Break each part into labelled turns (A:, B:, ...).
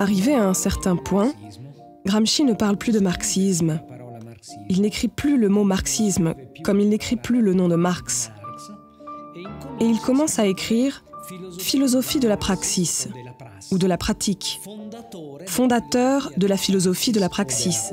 A: Arrivé à un certain point, Gramsci ne parle plus de marxisme. Il n'écrit plus le mot marxisme, comme il n'écrit plus le nom de Marx. Et il commence à écrire philosophie de la praxis, ou de la pratique, fondateur de la philosophie de la praxis.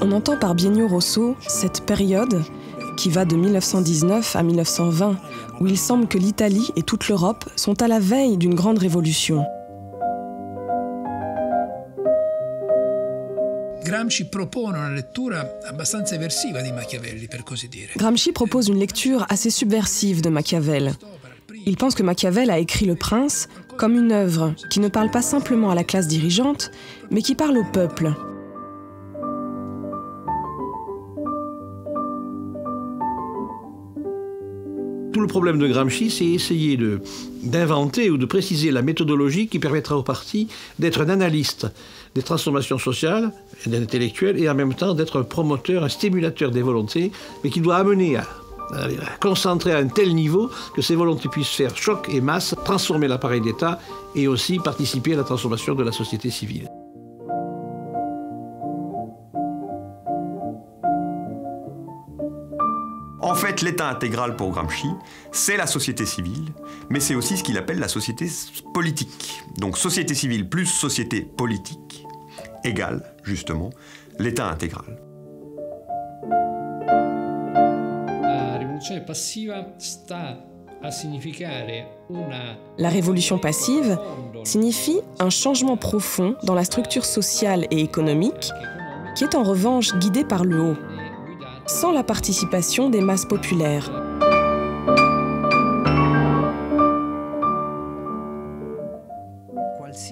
A: On entend par Biennio Rosso cette période qui va de 1919 à 1920, où il semble que l'Italie et toute l'Europe sont à la veille d'une grande révolution.
B: Gramsci
A: propose une lecture assez subversive de Machiavel. Il pense que Machiavel a écrit Le Prince comme une œuvre qui ne parle pas simplement à la classe dirigeante, mais qui parle au peuple.
C: Tout le problème de Gramsci, c'est essayer d'inventer ou de préciser la méthodologie qui permettra au parti d'être un analyste des transformations sociales et d'intellectuels et en même temps d'être un promoteur, un stimulateur des volontés, mais qui doit amener à concentrer à un tel niveau que ces volontés puissent faire choc et masse, transformer l'appareil d'État et aussi participer à la transformation de la société civile.
D: En fait, l'État intégral pour Gramsci, c'est la société civile, mais c'est aussi ce qu'il appelle la société politique. Donc société civile plus société politique égale, justement, l'État intégral.
A: La révolution passive signifie un changement profond dans la structure sociale et économique qui est en revanche guidée par le haut, sans la participation des masses populaires.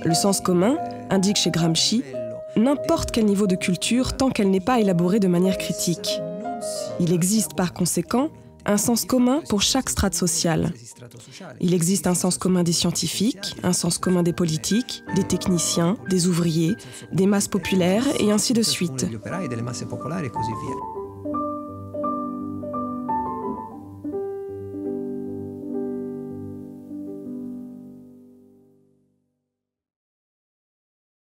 A: Le sens commun indique chez Gramsci n'importe quel niveau de culture tant qu'elle n'est pas élaborée de manière critique. Il existe par conséquent un sens commun pour chaque strate sociale. Il existe un sens commun des scientifiques, un sens commun des politiques, des techniciens, des ouvriers, des masses populaires et ainsi de suite.